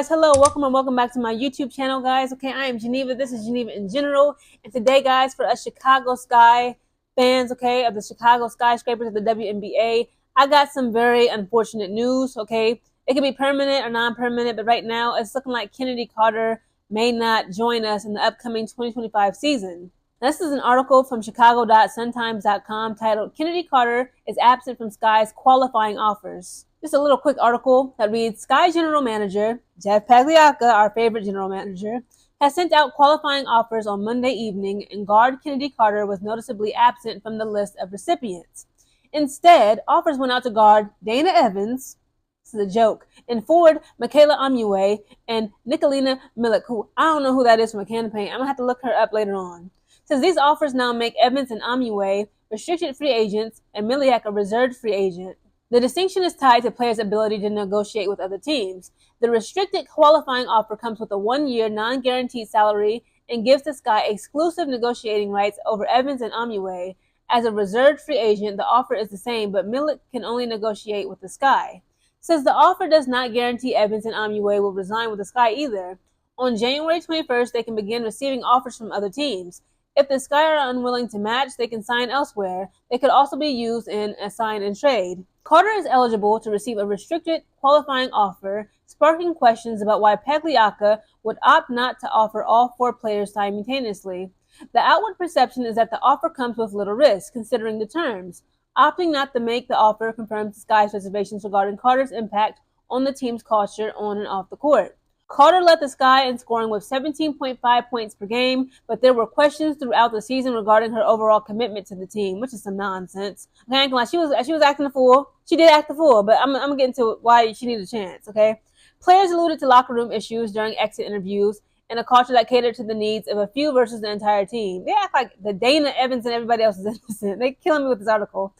guys, hello, welcome and welcome back to my YouTube channel, guys. Okay, I am Geneva. This is Geneva in General, and today, guys, for us Chicago Sky fans, okay, of the Chicago Skyscrapers of the WNBA, I got some very unfortunate news. Okay, it could be permanent or non-permanent, but right now it's looking like Chennedy Carter may not join us in the upcoming 2025 season. This is an article from chicago.suntimes.com titled "Chennedy Carter is absent from Sky's qualifying offers." Just a little quick article that reads, Sky General Manager Jeff Pagliacca, our favorite general manager, has sent out qualifying offers on Monday evening, and guard Chennedy Carter was noticeably absent from the list of recipients. Instead, offers went out to guard Dana Evans, this is a joke, and forward Michaela Amue and Nicolina Milik, who I don't know who that is from a campaign. I'm going to have to look her up later on. Since these offers now make Evans and Amue restricted free agents and Miliak a reserved free agent, the distinction is tied to players' ability to negotiate with other teams. The restricted qualifying offer comes with a one-year non-guaranteed salary and gives the Sky exclusive negotiating rights over Evans and Amue. As a reserved free agent, the offer is the same, but Milik can only negotiate with the Sky. Since the offer does not guarantee Evans and Amue will resign with the Sky either, on January 21st, they can begin receiving offers from other teams. If the Sky are unwilling to match, they can sign elsewhere. They could also be used in a sign and trade. Carter is eligible to receive a restricted qualifying offer, sparking questions about why Pagliacca would opt not to offer all four players simultaneously. The outward perception is that the offer comes with little risk, considering the terms. Opting not to make the offer confirms the Sky's reservations regarding Carter's impact on the team's culture on and off the court. Carter led the Sky in scoring with 17.5 points per game, but there were questions throughout the season regarding her overall commitment to the team, which is some nonsense. Okay, I ain't gonna lie, she was acting a fool. She did act a fool, but I'm gonna get into why she needed a chance, okay? Players alluded to locker room issues during exit interviews and a culture that catered to the needs of a few versus the entire team. They act like the Dana Evans and everybody else is innocent. They're killing me with this article.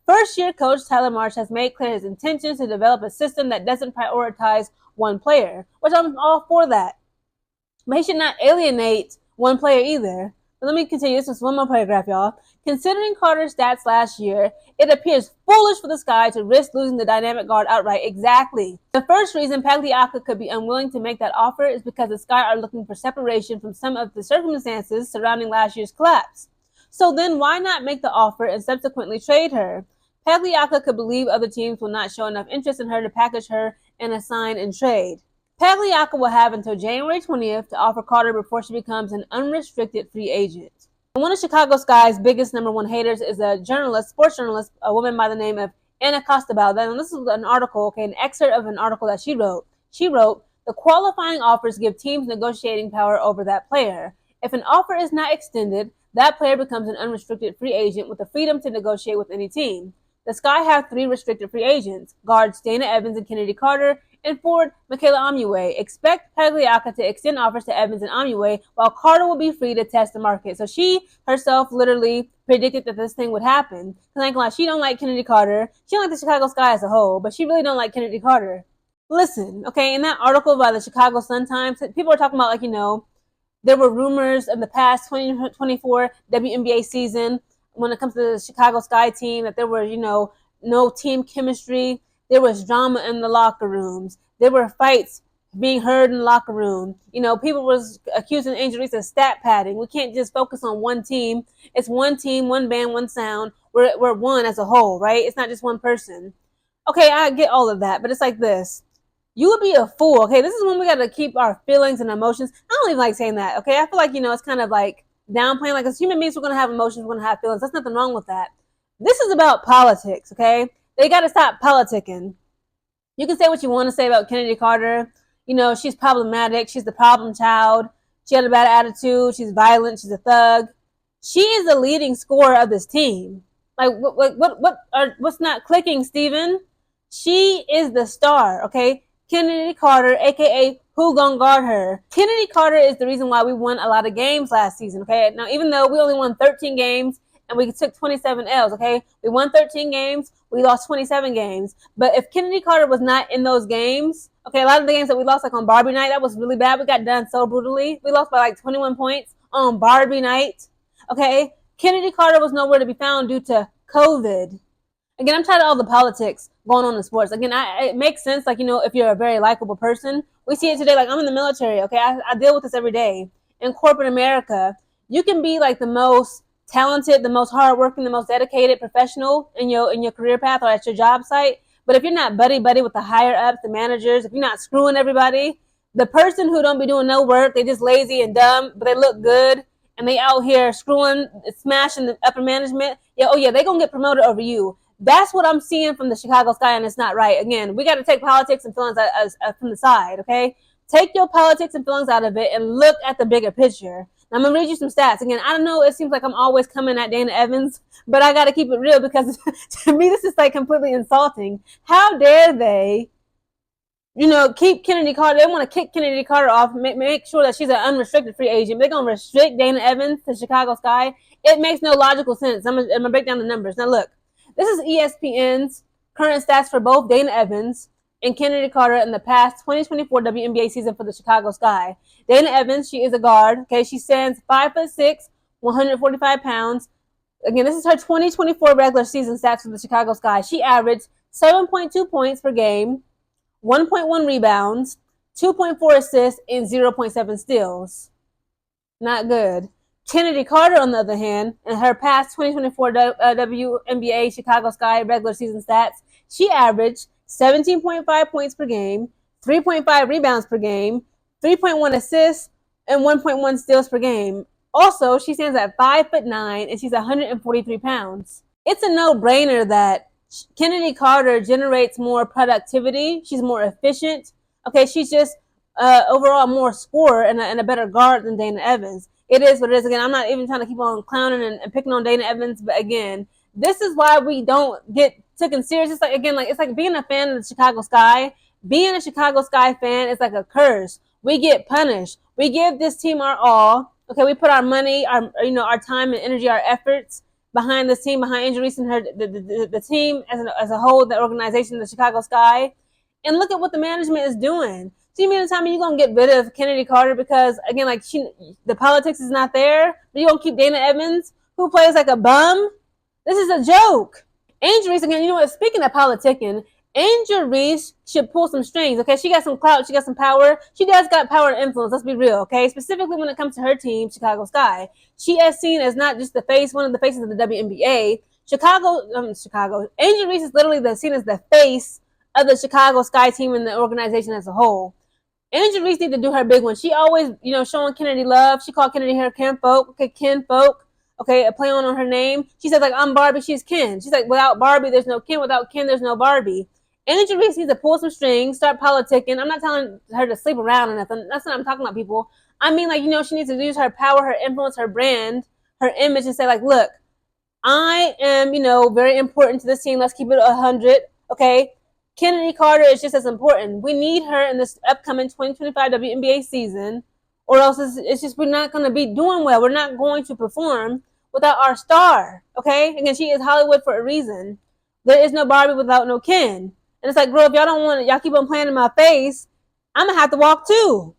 First-year coach Tyler Marsh has made clear his intentions to develop a system that doesn't prioritize one player, which I'm all for that. But he should not alienate one player either. But let me continue. This is one more paragraph, y'all. Considering Carter's stats last year, it appears foolish for the Sky to risk losing the dynamic guard outright. Exactly. The first reason Pagliacca could be unwilling to make that offer is because the Sky are looking for separation from some of the circumstances surrounding last year's collapse. So then why not make the offer and subsequently trade her? Pagliacca could believe other teams will not show enough interest in her to package her and a sign and trade. Pagliacca will have until January 20th to offer Carter before she becomes an unrestricted free agent. And one of Chicago Sky's biggest number one haters is a journalist, sports journalist, a woman by the name of Anna Costabal. And this is an article, okay, an excerpt of an article that she wrote. She wrote, the qualifying offers give teams negotiating power over that player. If an offer is not extended, that player becomes an unrestricted free agent with the freedom to negotiate with any team. The Sky have three restricted free agents, guards Dana Evans and Chennedy Carter, and forward Michaela Amue. Expect Pagliacca to extend offers to Evans and Amue, while Carter will be free to test the market. So she herself literally predicted that this thing would happen. Because I ain't gonna lie, she don't like Chennedy Carter. She don't like the Chicago Sky as a whole, but she really don't like Chennedy Carter. Listen, okay, in that article by the Chicago Sun-Times, people are talking about, there were rumors of the past 2024 WNBA season when it comes to the Chicago Sky team, that there were, no team chemistry. There was drama in the locker rooms. There were fights being heard in the locker room. People was accusing Angel Reese of stat padding. We can't just focus on one team. It's one team, one band, one sound. We're one as a whole, right? It's not just one person. Okay, I get all of that, but it's like this. You would be a fool, okay? This is when we got to keep our feelings and emotions. I don't even like saying that, okay? I feel like, it's kind of like downplaying. Like, as human beings, we're going to have emotions, we're going to have feelings. There's nothing wrong with that. This is about politics, okay? They got to stop politicking. You can say what you want to say about Chennedy Carter. She's problematic. She's the problem child. She had a bad attitude. She's violent. She's a thug. She is the leading scorer of this team. Like, what's not clicking, Steven? She is the star, okay? Chennedy Carter, a.k.a. who gonna guard her? Chennedy Carter is the reason why we won a lot of games last season, okay? Now, even though we only won 13 games and we took 27 L's, okay? We won 13 games, we lost 27 games. But if Chennedy Carter was not in those games, okay, a lot of the games that we lost, like on Barbie night, that was really bad. We got done so brutally. We lost by like 21 points on Barbie night, okay? Chennedy Carter was nowhere to be found due to COVID. Again, I'm tired of all the politics going on in sports. Again, it makes sense, if you're a very likable person, We see it today. Like, I'm in the military, okay? I deal with this every day. In corporate America, you can be like the most talented, the most hardworking, the most dedicated professional in your career path or at your job site. But if you're not buddy with the higher ups, the managers, if you're not screwing everybody, the person who don't be doing no work, they just lazy and dumb, but they look good, and they out here screwing, smashing the upper management. Yeah, oh yeah, they gonna get promoted over you. That's what I'm seeing from the Chicago Sky, and it's not right. Again, we got to take politics and feelings from the side, okay? Take your politics and feelings out of it and look at the bigger picture. Now, I'm going to read you some stats. Again, I don't know, it seems like I'm always coming at Dana Evans, but I got to keep it real because to me, this is like completely insulting. How dare they, keep Chennedy Carter. They want to kick Chennedy Carter off, make sure that she's an unrestricted free agent. They're going to restrict Dana Evans to Chicago Sky. It makes no logical sense. I'm going to break down the numbers. Now, look. This is ESPN's current stats for both Dana Evans and Chennedy Carter in the past 2024 WNBA season for the Chicago Sky. Dana Evans, she is a guard. Okay, she stands 5'6", 145 pounds. Again, this is her 2024 regular season stats for the Chicago Sky. She averaged 7.2 points per game, 1.1 rebounds, 2.4 assists, and 0.7 steals. Not good. Chennedy Carter, on the other hand, in her past 2024 WNBA Chicago Sky regular season stats, she averaged 17.5 points per game, 3.5 rebounds per game, 3.1 assists, and 1.1 steals per game. Also, she stands at 5'9", and she's 143 pounds. It's a no-brainer that Chennedy Carter generates more productivity. She's more efficient. Okay, she's just overall more scorer and a better guard than Dana Evans. It is what it is. Again, I'm not even trying to keep on clowning and picking on Dana Evans, but again, this is why we don't get taken serious. It's like, again, like it's like being a fan of the Chicago Sky. Being a Chicago Sky fan is like a curse. We get punished. We give this team our all. Okay, we put our money, our time and energy, our efforts behind this team, behind Angel Reese and the team as a whole, the organization, the Chicago Sky, and look at what the management is doing. So you mean to tell me you're going to get rid of Chennedy Carter because, again, like the politics is not there, but you're going to keep Dana Evans, who plays like a bum? This is a joke. Angel Reese, again, you know what? Speaking of politicking, Angel Reese should pull some strings, okay? She got some clout. She got some power. She does got power and influence. Let's be real, okay? Specifically when it comes to her team, Chicago Sky. She is seen as not just the face, one of the faces of the WNBA. Angel Reese is literally seen as the face of the Chicago Sky team and the organization as a whole. Angel Reese need to do her big one. She always, showing Kennedy love. She called Kennedy her kinfolk. Okay, kinfolk. Okay, a play on her name. She says, like, I'm Barbie, she's Ken. She's like, without Barbie, there's no Ken. Without Ken, there's no Barbie. Angel Reese needs to pull some strings, start politicking. I'm not telling her to sleep around or nothing. That's not what I'm talking about, people. I mean, like, she needs to use her power, her influence, her brand, her image, and say, like, look, I am, very important to this team. Let's keep it 100, okay? Chennedy Carter is just as important. We need her in this upcoming 2025 WNBA season, or else it's just we're not going to be doing well. We're not going to perform without our star, okay? Again, she is Hollywood for a reason. There is no Barbie without no Ken. And it's like, girl, if y'all don't want it, y'all keep on playing in my face, I'm going to have to walk too.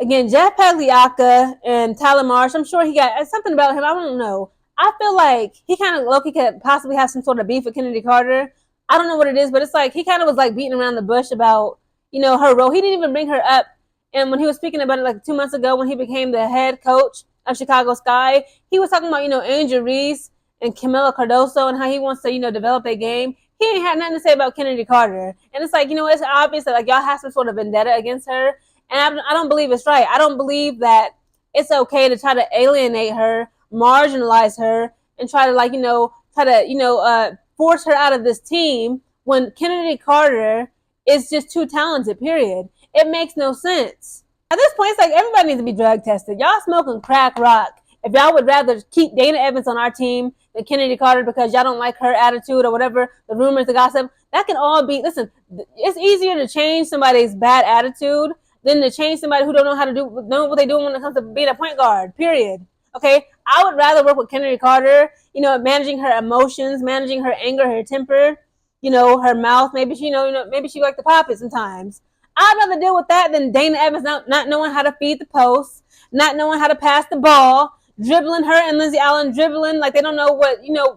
Again, Jeff Pagliacca and Tyler Marsh, I'm sure he got something about him. I don't know. I feel like he kind of low-key could possibly have some sort of beef with Chennedy Carter. I don't know what it is, but it's like he kind of was like beating around the bush about, her role. He didn't even bring her up. And when he was speaking about it like 2 months ago when he became the head coach of Chicago Sky, he was talking about, Angel Reese and Camila Cardoso and how he wants to, develop a game. He ain't had nothing to say about Chennedy Carter. And it's like, it's obvious that like y'all have some sort of vendetta against her. And I don't believe it's right. I don't believe that it's okay to try to alienate her, marginalize her, and try to force her out of this team when Chennedy Carter is just too talented, period. It makes no sense. At this point, it's like everybody needs to be drug tested. Y'all smoking crack rock. If y'all would rather keep Dana Evans on our team than Chennedy Carter because y'all don't like her attitude or whatever, the rumors, the gossip, that can all be, listen, it's easier to change somebody's bad attitude than to change somebody who don't know what they do when it comes to being a point guard, period. Okay, I would rather work with Chennedy Carter, managing her emotions, managing her anger, her temper, her mouth. Maybe she, maybe she like to pop it sometimes. I'd rather deal with that than Dana Evans not knowing how to feed the post, not knowing how to pass the ball, dribbling her and Lindsey Allen dribbling like they don't know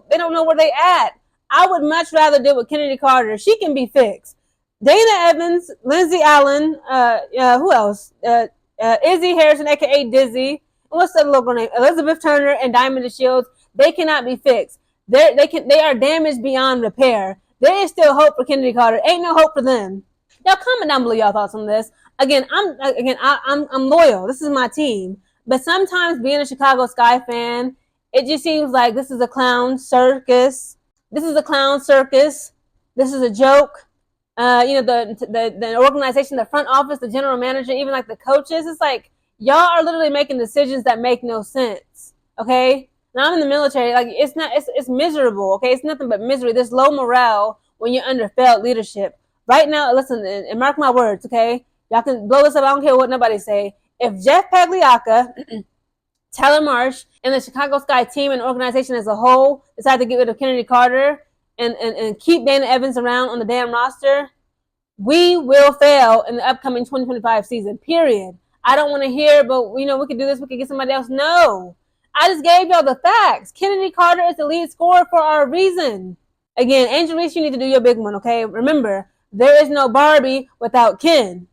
they don't know where they at. I would much rather deal with Chennedy Carter. She can be fixed. Dana Evans, Lindsey Allen, who else? Izzy Harrison, aka Dizzy. What's the local name? Elizabeth Turner and Diamond Shields. They cannot be fixed. They are damaged beyond repair. There is still hope for Chennedy Carter. Ain't no hope for them. Y'all comment down below your thoughts on this. I'm loyal. This is my team. But sometimes being a Chicago Sky fan, it just seems like this is a clown circus. This is a clown circus. This is a joke. The organization, the front office, the general manager, even like the coaches. It's like y'all are literally making decisions that make no sense. Okay. Now I'm in the military. Like it's miserable. Okay. It's nothing but misery. There's low morale when you're under failed leadership. Right now, listen and mark my words. Okay. Y'all can blow this up. I don't care what nobody say. If Jeff Pagliacca, Tyler Marsh, and the Chicago Sky team and organization as a whole decide to get rid of Chennedy Carter and keep Dana Evans around on the damn roster, we will fail in the upcoming 2025 season, period. I don't want to hear, but we could do this, we could get somebody else. No. I just gave y'all the facts. Chennedy Carter is the lead scorer for our reason. Again, Angel Reese, you need to do your big one, okay? Remember, there is no Barbie without Ken.